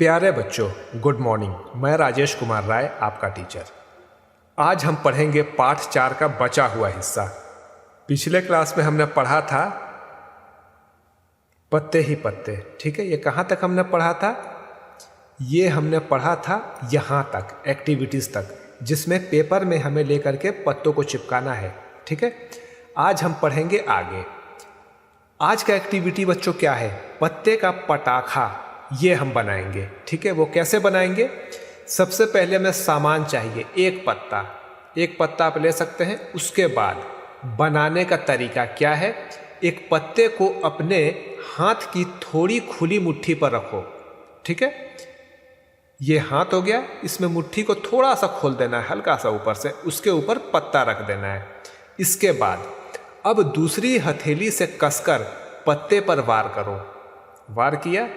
प्यारे बच्चों, good morning. मैं राजेश कुमार राय, आपका टीचर। आज हम पढ़ेंगे पाठ 4 का बचा हुआ हिस्सा। पिछले क्लास में हमने पढ़ा था पत्ते ही पत्ते। ठीक है, ये कहाँ तक हमने पढ़ा था? ये हमने पढ़ा था यहाँ तक, एक्टिविटीज़ तक, जिसमें पेपर में हमें लेकर के पत्तों को चिपकाना है। ठीक है, आज हम पढ़ेंगे आगे। आज का एक्टिविटी बच्चों क्या है? पत्ते का पटाखा ये हम बनाएंगे। ठीक है, वो कैसे बनाएंगे? सबसे पहले हमें सामान चाहिए, एक पत्ता आप ले सकते हैं। उसके बाद बनाने का तरीका क्या है? एक पत्ते को अपने हाथ की थोड़ी खुली मुट्ठी पर रखो। ठीक है, ये हाथ हो गया, इसमें मुट्ठी को थोड़ा सा खोल देना है, हल्का सा ऊपर से, उसके ऊपर पत्ता रख देना है। इसके बाद अब दूसरी हथेली से कसकर पत्ते पर वार करो। वार किया,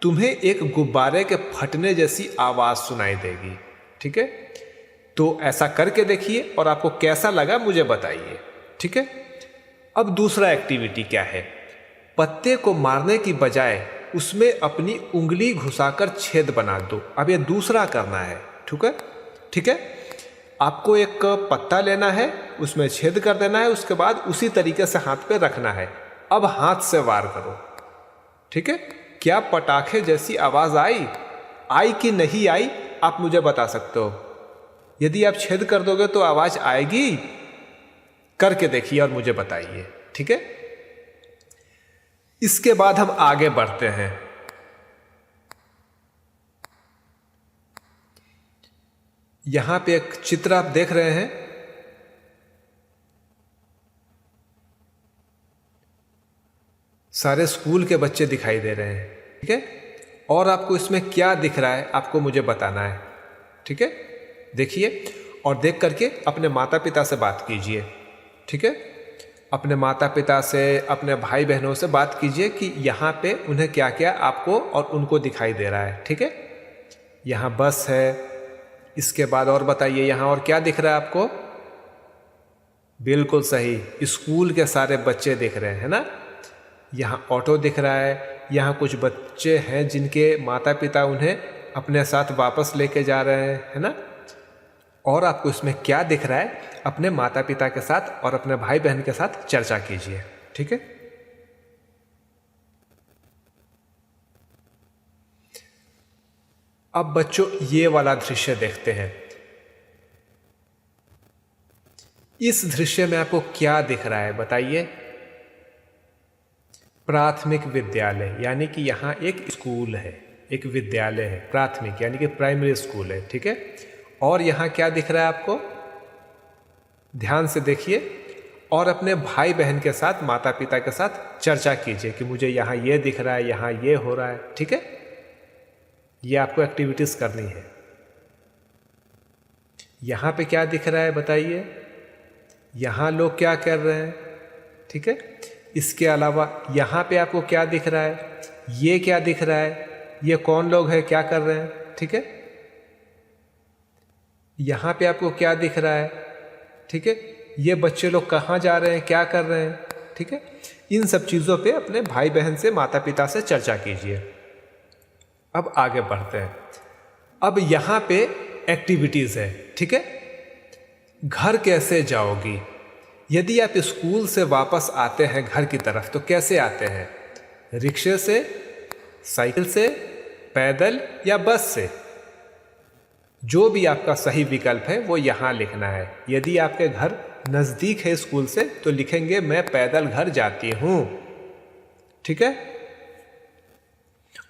तुम्हें एक गुब्बारे के फटने जैसी आवाज सुनाई देगी। ठीक है, तो ऐसा करके देखिए और आपको कैसा लगा मुझे बताइए। ठीक है, अब दूसरा एक्टिविटी क्या है? पत्ते को मारने की बजाय उसमें अपनी उंगली घुसाकर छेद बना दो। अब ये दूसरा करना है। ठीक है, आपको एक पत्ता लेना है, उसमें छेद कर देना है, उसके बाद उसी तरीके से हाथ पे रखना है। अब हाथ से वार करो। ठीक है, क्या पटाखे जैसी आवाज आई कि नहीं आई, आप मुझे बता सकते हो। यदि आप छेद कर दोगे तो आवाज आएगी? करके देखिए और मुझे बताइए। ठीक है, इसके बाद हम आगे बढ़ते हैं। यहां पे एक चित्र आप देख रहे हैं। सारे स्कूल के बच्चे दिखाई दे रहे हैं। ठीक है, और आपको इसमें क्या दिख रहा है आपको मुझे बताना है। ठीक है, देखिए और देख करके अपने माता पिता से बात कीजिए। ठीक है, अपने माता पिता से, अपने भाई बहनों से बात कीजिए कि यहाँ पे उन्हें क्या क्या आपको और उनको दिखाई दे रहा है। ठीक है, यहाँ बस है। इसके बाद और बताइए यहाँ और क्या दिख रहा है आपको? बिल्कुल सही, स्कूल के सारे बच्चे दिख रहे हैं ना। यहाँ ऑटो दिख रहा है। यहाँ कुछ बच्चे हैं जिनके माता पिता उन्हें अपने साथ वापस लेके जा रहे हैं, है ना। और आपको इसमें क्या दिख रहा है? अपने माता पिता के साथ और अपने भाई बहन के साथ चर्चा कीजिए। ठीक है, अब बच्चों ये वाला दृश्य देखते हैं। इस दृश्य में आपको क्या दिख रहा है बताइए? प्राथमिक विद्यालय, यानी कि यहाँ एक स्कूल है, एक विद्यालय है। प्राथमिक यानी कि प्राइमरी स्कूल है। ठीक है, और यहाँ क्या दिख रहा है आपको? ध्यान से देखिए और अपने भाई बहन के साथ, माता पिता के साथ चर्चा कीजिए कि मुझे यहाँ ये दिख रहा है, यहाँ ये हो रहा है। ठीक है, ये आपको एक्टिविटीज करनी है। यहाँ पे क्या दिख रहा है बताइए? यहाँ लोग क्या कर रहे हैं? ठीक है, इसके अलावा यहाँ पे आपको क्या दिख रहा है? ये क्या दिख रहा है? ये कौन लोग हैं, क्या कर रहे हैं? ठीक है, यहाँ पे आपको क्या दिख रहा है? ठीक है, ये बच्चे लोग कहाँ जा रहे हैं, क्या कर रहे हैं? ठीक है, इन सब चीज़ों पे अपने भाई बहन से, माता पिता से चर्चा कीजिए। अब आगे बढ़ते हैं। अब यहाँ पे एक्टिविटीज़ है। ठीक है, घर कैसे जाओगी? यदि आप स्कूल से वापस आते हैं घर की तरफ तो कैसे आते हैं? रिक्शे से, साइकिल से, पैदल या बस से? जो भी आपका सही विकल्प है वो यहाँ लिखना है। यदि आपके घर नज़दीक है स्कूल से तो लिखेंगे मैं पैदल घर जाती हूँ। ठीक है,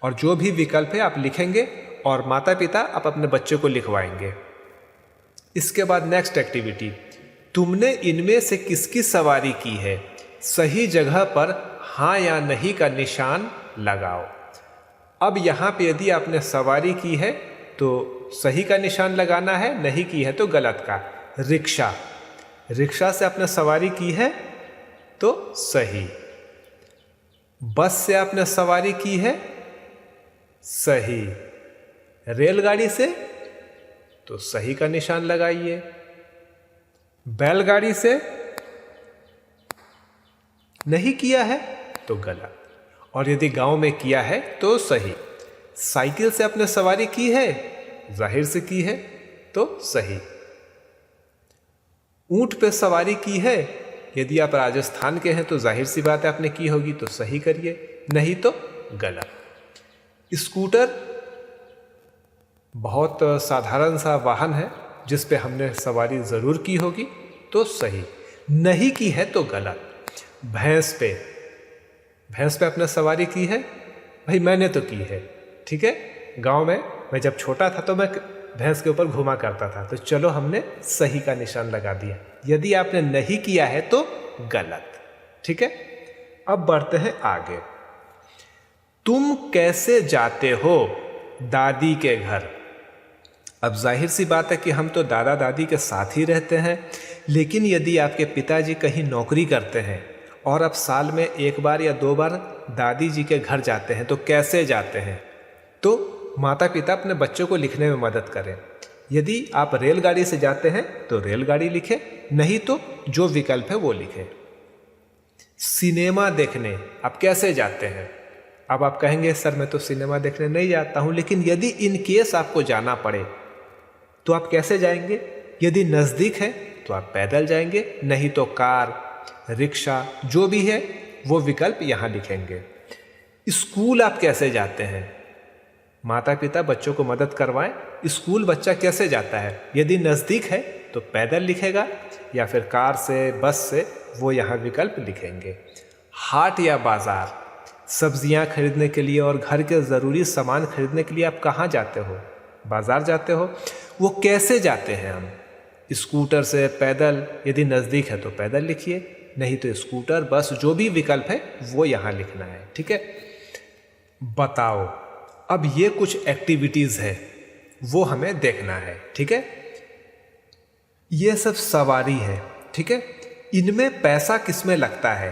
और जो भी विकल्प है आप लिखेंगे और माता पिता आप अपने बच्चे को लिखवाएंगे। इसके बाद नेक्स्ट एक्टिविटी, तुमने इनमें से किसकी सवारी की है? सही जगह पर हाँ या नहीं का निशान लगाओ। अब यहाँ पे यदि आपने सवारी की है तो सही का निशान लगाना है, नहीं की है तो गलत का। रिक्शा से आपने सवारी की है तो सही। बस से आपने सवारी की है, सही। रेलगाड़ी से तो सही का निशान लगाइए। बैलगाड़ी से नहीं किया है तो गलत, और यदि गांव में किया है तो सही। साइकिल से आपने सवारी की है? जाहिर से की है, तो सही। ऊंट पे सवारी की है? यदि आप राजस्थान के हैं तो जाहिर सी बात है आपने की होगी, तो सही करिए, नहीं तो गलत। स्कूटर बहुत साधारण सा वाहन है जिस पे हमने सवारी ज़रूर की होगी, तो सही। नहीं की है तो गलत। भैंस पे आपने सवारी की है? भाई मैंने तो की है, ठीक है। गांव में मैं जब छोटा था तो मैं भैंस के ऊपर घुमा करता था, तो चलो हमने सही का निशान लगा दिया। यदि आपने नहीं किया है तो गलत, ठीक है। अब बढ़ते हैं आगे। तुम कैसे जाते हो दादी के घर? अब जाहिर सी बात है कि हम तो दादा दादी के साथ ही रहते हैं, लेकिन यदि आपके पिताजी कहीं नौकरी करते हैं और आप साल में 1 बार या 2 बार दादी जी के घर जाते हैं, तो कैसे जाते हैं? तो माता पिता अपने बच्चों को लिखने में मदद करें। यदि आप रेलगाड़ी से जाते हैं तो रेलगाड़ी लिखें, नहीं तो जो विकल्प है वो लिखें। सिनेमा देखने आप कैसे जाते हैं? अब आप कहेंगे सर मैं तो सिनेमा देखने नहीं जाता हूं, लेकिन यदि इन केस आपको जाना पड़े तो आप कैसे जाएंगे? यदि नज़दीक है तो आप पैदल जाएंगे, नहीं तो कार, रिक्शा, जो भी है वो विकल्प यहाँ लिखेंगे। स्कूल आप कैसे जाते हैं? माता पिता बच्चों को मदद करवाएं। स्कूल बच्चा कैसे जाता है? यदि नज़दीक है तो पैदल लिखेगा, या फिर कार से, बस से, वो यहाँ विकल्प लिखेंगे। हाट या बाज़ार, सब्जियाँ खरीदने के लिए और घर के ज़रूरी सामान खरीदने के लिए आप कहाँ जाते हो? बाज़ार जाते हो। वो कैसे जाते हैं हम? स्कूटर से, पैदल, यदि नज़दीक है तो पैदल लिखिए, नहीं तो स्कूटर, बस, जो भी विकल्प है वो यहाँ लिखना है, ठीक है। बताओ, अब ये कुछ एक्टिविटीज़ है वो हमें देखना है, ठीक है। ये सब सवारी है, ठीक है। इनमें पैसा किसमें लगता है?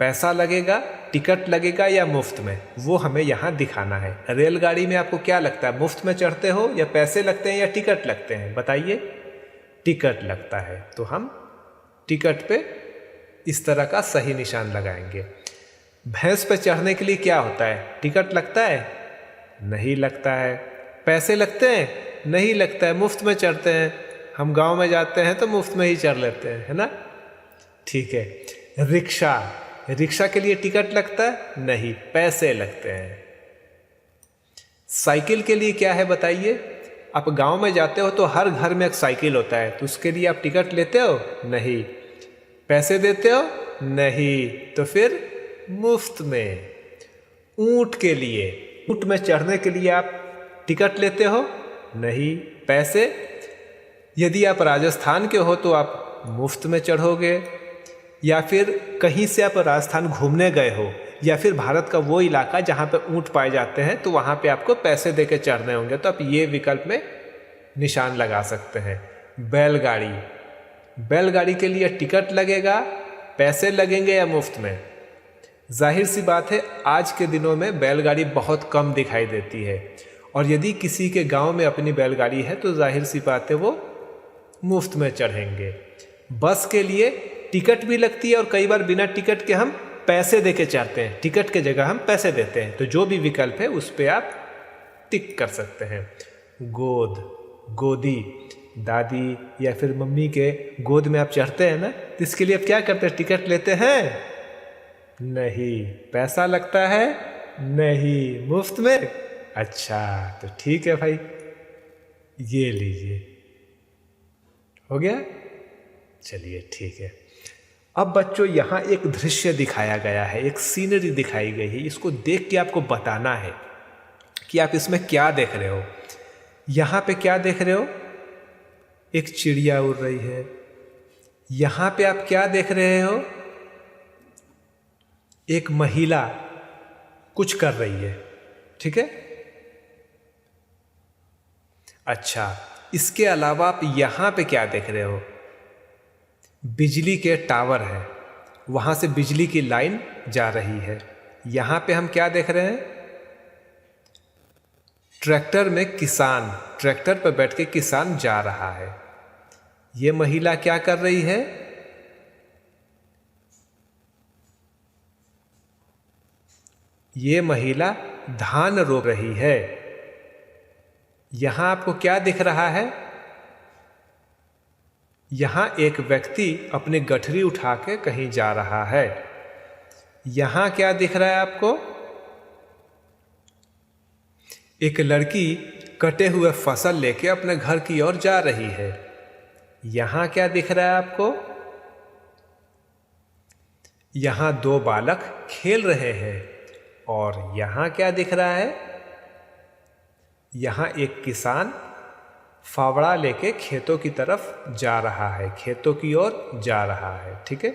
पैसा लगेगा, टिकट लगेगा या मुफ्त में, वो हमें यहाँ दिखाना है। रेलगाड़ी में आपको क्या लगता है, मुफ्त में चढ़ते हो या पैसे लगते हैं या टिकट लगते हैं? बताइए। टिकट लगता है, तो हम टिकट पे इस तरह का सही निशान लगाएंगे। भैंस पे चढ़ने के लिए क्या होता है? टिकट लगता है? नहीं लगता है। पैसे लगते हैं? नहीं लगता है, मुफ्त में चढ़ते हैं। हम गांव में जाते हैं तो मुफ्त में ही चढ़ लेते हैं, है ना, ठीक है। रिक्शा के लिए टिकट लगता है? नहीं, पैसे लगते हैं। साइकिल के लिए क्या है बताइए? आप गांव में जाते हो तो हर घर में एक साइकिल होता है, तो उसके लिए आप टिकट लेते हो? नहीं। पैसे देते हो? नहीं, तो फिर मुफ्त में। ऊंट के लिए, ऊंट में चढ़ने के लिए आप टिकट लेते हो? नहीं। पैसे? यदि आप राजस्थान के हो तो आप मुफ्त में चढ़ोगे, या फिर कहीं से आप राजस्थान घूमने गए हो, या फिर भारत का वो इलाका जहाँ पे ऊंट पाए जाते हैं, तो वहाँ पे आपको पैसे दे के चढ़ने होंगे, तो आप ये विकल्प में निशान लगा सकते हैं। बैलगाड़ी के लिए टिकट लगेगा, पैसे लगेंगे या मुफ्त में? जाहिर सी बात है आज के दिनों में बैलगाड़ी बहुत कम दिखाई देती है, और यदि किसी के गांव में अपनी बैलगाड़ी है तो जाहिर सी बात है वो मुफ्त में चढ़ेंगे। बस के लिए टिकट भी लगती है, और कई बार बिना टिकट के हम पैसे दे के चढ़ते हैं, टिकट के जगह हम पैसे देते हैं, तो जो भी विकल्प है उस पर आप टिक कर सकते हैं। गोदी, दादी या फिर मम्मी के गोद में आप चढ़ते हैं ना, तो इसके लिए आप क्या करते हैं? टिकट लेते हैं? नहीं। पैसा लगता है? नहीं। मुफ्त में? अच्छा, तो ठीक है भाई, ये लीजिए, हो गया। चलिए ठीक है। अब बच्चों यहाँ एक दृश्य दिखाया गया है, एक सीनरी दिखाई गई है, इसको देख के आपको बताना है कि आप इसमें क्या देख रहे हो। यहाँ पे क्या देख रहे हो? एक चिड़िया उड़ रही है। यहाँ पे आप क्या देख रहे हो? एक महिला कुछ कर रही है, ठीक है। अच्छा, इसके अलावा आप यहाँ पे क्या देख रहे हो? बिजली के टावर है, वहाँ से बिजली की लाइन जा रही है। यहाँ पे हम क्या देख रहे हैं? ट्रैक्टर में किसान, ट्रैक्टर पर बैठ के किसान जा रहा है। ये महिला क्या कर रही है? ये महिला धान रोप रही है। यहां आपको क्या दिख रहा है? यहां एक व्यक्ति अपनी गठरी उठा के कहीं जा रहा है। यहां क्या दिख रहा है आपको? एक लड़की कटे हुए फसल लेके अपने घर की ओर जा रही है। यहां क्या दिख रहा है आपको? यहां दो बालक खेल रहे हैं। और यहां क्या दिख रहा है? यहां एक किसान फावड़ा लेके खेतों की तरफ जा रहा है, खेतों की ओर जा रहा है। ठीक है,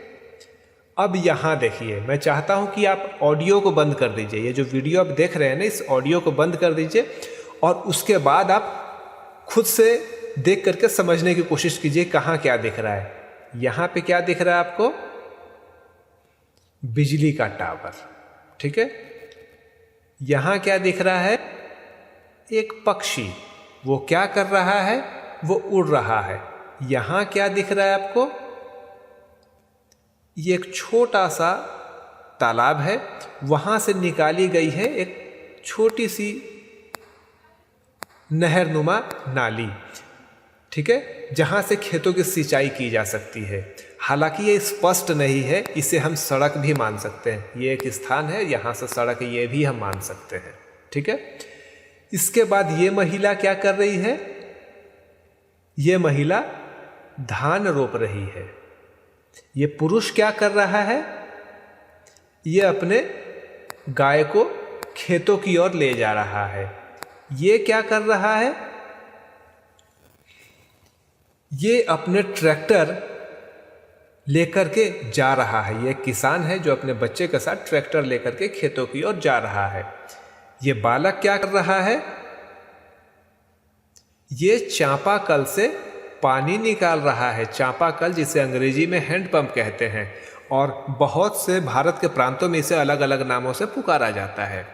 अब यहां देखिए, मैं चाहता हूं कि आप ऑडियो को बंद कर दीजिए। ये जो वीडियो आप देख रहे हैं ना, इस ऑडियो को बंद कर दीजिए और उसके बाद आप खुद से देख करके समझने की कोशिश कीजिए कहां क्या दिख रहा है। यहां पे क्या दिख रहा है आपको? बिजली का टावर। ठीक है, यहां क्या दिख रहा है? एक पक्षी। वो क्या कर रहा है? वो उड़ रहा है। यहां क्या दिख रहा है आपको? ये एक छोटा सा तालाब है, वहां से निकाली गई है एक छोटी सी नहरनुमा नाली। ठीक है, जहां से खेतों की सिंचाई की जा सकती है। हालांकि ये स्पष्ट नहीं है, इसे हम सड़क भी मान सकते हैं। ये एक स्थान है, यहां से सड़क है, ये भी हम मान सकते हैं। ठीक है, इसके बाद ये महिला क्या कर रही है? ये महिला धान रोप रही है। ये पुरुष क्या कर रहा है? ये अपने गाय को खेतों की ओर ले जा रहा है। ये क्या कर रहा है? ये अपने ट्रैक्टर लेकर के जा रहा है। ये किसान है जो अपने बच्चे के साथ ट्रैक्टर लेकर के खेतों की ओर जा रहा है। ये बालक क्या कर रहा है? ये चापाकल से पानी निकाल रहा है। चापाकल जिसे अंग्रेजी में हैंडपंप कहते हैं और बहुत से भारत के प्रांतों में इसे अलग अलग नामों से पुकारा जाता है।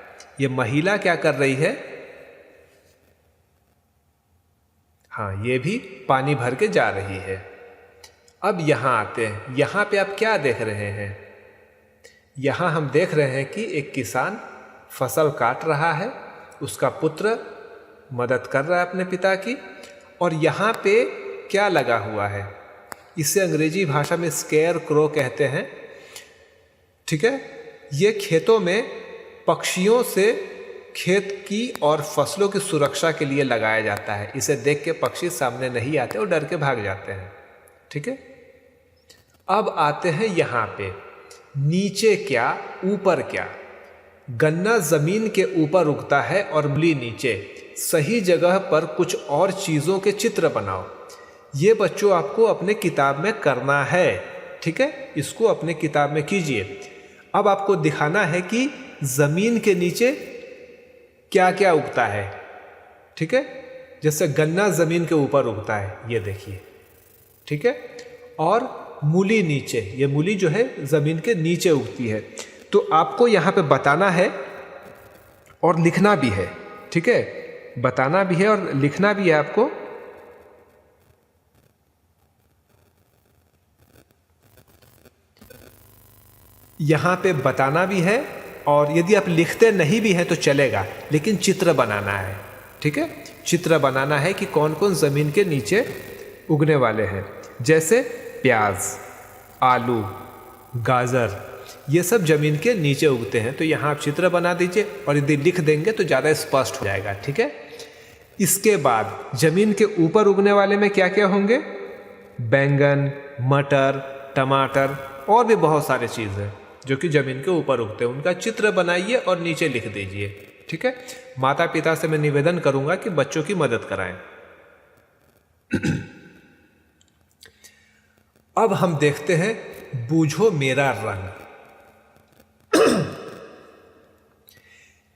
ये महिला क्या कर रही है? हाँ, ये भी पानी भर के जा रही है। अब यहां आते हैं। यहां पे आप क्या देख रहे हैं? यहां हम देख रहे हैं कि एक किसान फसल काट रहा है, उसका पुत्र मदद कर रहा है अपने पिता की। और यहां पे क्या लगा हुआ है? इसे अंग्रेजी भाषा में स्केयर क्रो कहते हैं। ठीक है, ये खेतों में पक्षियों से खेत की और फसलों की सुरक्षा के लिए लगाया जाता है। इसे देख के पक्षी सामने नहीं आते और डर के भाग जाते हैं। ठीक है, अब आते हैं यहां पे। नीचे क्या ऊपर क्या? गन्ना जमीन के ऊपर उगता है और मूली नीचे। सही जगह पर कुछ और चीजों के चित्र बनाओ। ये बच्चों आपको अपने किताब में करना है। ठीक है, इसको अपने किताब में कीजिए। अब आपको दिखाना है कि जमीन के नीचे क्या क्या उगता है। ठीक है, जैसे गन्ना जमीन के ऊपर उगता है, ये देखिए। ठीक है, और मूली नीचे, ये मूली जो है जमीन के नीचे उगती है। तो आपको यहां पे बताना है और लिखना भी है। ठीक है, बताना भी है और लिखना भी है आपको। यहां पे बताना भी है और यदि आप लिखते नहीं भी हैं तो चलेगा, लेकिन चित्र बनाना है। ठीक है, चित्र बनाना है कि कौन कौन जमीन के नीचे उगने वाले हैं। जैसे प्याज, आलू, गाजर, ये सब जमीन के नीचे उगते हैं। तो यहाँ आप चित्र बना दीजिए और यदि लिख देंगे तो ज़्यादा स्पष्ट हो जाएगा। ठीक है, इसके बाद जमीन के ऊपर उगने वाले में क्या क्या होंगे? बैंगन, मटर, टमाटर और भी बहुत सारे चीज़ें जो कि जमीन के ऊपर उगते हैं। उनका चित्र बनाइए और नीचे लिख दीजिए। ठीक है, माता पिता से मैं निवेदन करूंगा कि बच्चों की मदद कराएं। अब हम देखते हैं बूझो मेरा रंग।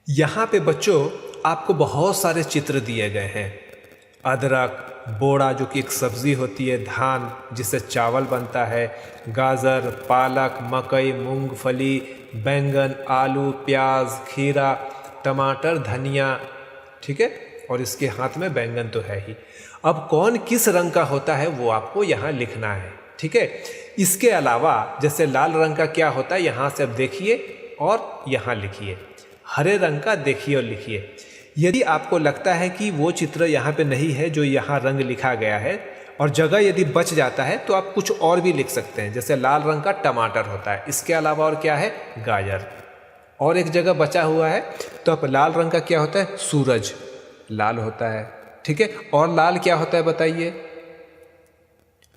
यहां पे बच्चों आपको बहुत सारे चित्र दिए गए हैं। अदरक, बोड़ा जो कि एक सब्जी होती है, धान जिससे चावल बनता है, गाजर, पालक, मकई, मूंगफली, बैंगन, आलू, प्याज, खीरा, टमाटर, धनिया। ठीक है, और इसके हाथ में बैंगन तो है ही। अब कौन किस रंग का होता है वो आपको यहाँ लिखना है। ठीक है, इसके अलावा जैसे लाल रंग का क्या होता है यहाँ से अब देखिए और यहाँ लिखिए। हरे रंग का देखिए और लिखिए। यदि आपको लगता है कि वो चित्र यहाँ पे नहीं है जो यहाँ रंग लिखा गया है और जगह यदि बच जाता है तो आप कुछ और भी लिख सकते हैं। जैसे लाल रंग का टमाटर होता है, इसके अलावा और क्या है, गाजर। और एक जगह बचा हुआ है तो आप लाल रंग का क्या होता है, सूरज लाल होता है, ठीक है। और लाल क्या होता है बताइए,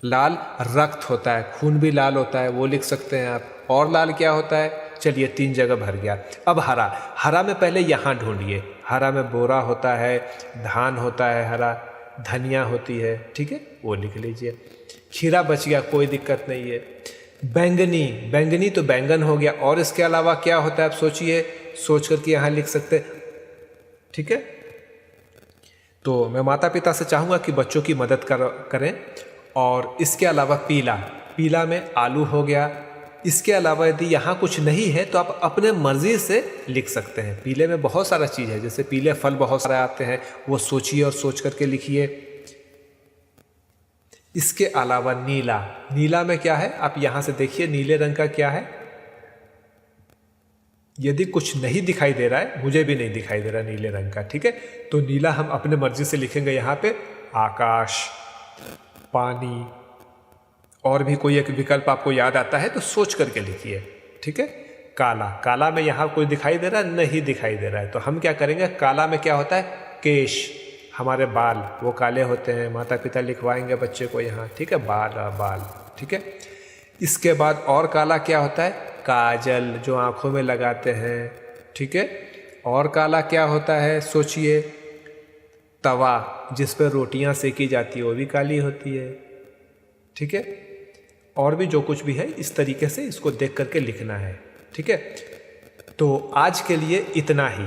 लाल रक्त होता है, खून भी लाल होता है, वो लिख सकते हैं आप। और लाल क्या होता है, चलिए 3 जगह भर गया। अब हरा, हरा में पहले यहाँ ढूंढिए। हरा में बोरा होता है, धान होता है, हरा धनिया होती है, ठीक है, वो लिख लीजिए। खीरा बच गया, कोई दिक्कत नहीं है। बैंगनी, बैंगनी तो बैंगन हो गया। और इसके अलावा क्या होता है आप सोचिए, सोच करके यहाँ लिख सकते, ठीक है। तो मैं माता पिता से चाहूँगा कि बच्चों की मदद करें। और इसके अलावा पीला, पीला में आलू हो गया। इसके अलावा यदि यहाँ कुछ नहीं है तो आप अपने मर्जी से लिख सकते हैं। पीले में बहुत सारा चीज़ है, जैसे पीले फल बहुत सारे आते हैं, वो सोचिए और सोच करके लिखिए। इसके अलावा नीला, नीला में क्या है आप यहाँ से देखिए, नीले रंग का क्या है। यदि कुछ नहीं दिखाई दे रहा है, मुझे भी नहीं दिखाई दे रहा नीले रंग का, ठीक है, तो नीला हम अपने मर्जी से लिखेंगे यहाँ पे। आकाश, पानी, और भी कोई एक विकल्प आपको याद आता है तो सोच करके लिखिए, ठीक है। काला, काला में यहाँ कोई दिखाई दे रहा है, नहीं दिखाई दे रहा है, तो हम क्या करेंगे, काला में क्या होता है, केश, हमारे बाल वो काले होते हैं, माता पिता लिखवाएंगे बच्चे को यहाँ, ठीक है, बाल बाल, ठीक है। इसके बाद और काला क्या होता है, काजल जो आँखों में लगाते हैं, ठीक है। और काला क्या होता है सोचिए, तवा जिस पर रोटियां सेकी जाती है वो भी काली होती है, ठीक है। और भी जो कुछ भी है इस तरीके से इसको देख करके लिखना है, ठीक है। तो आज के लिए इतना ही।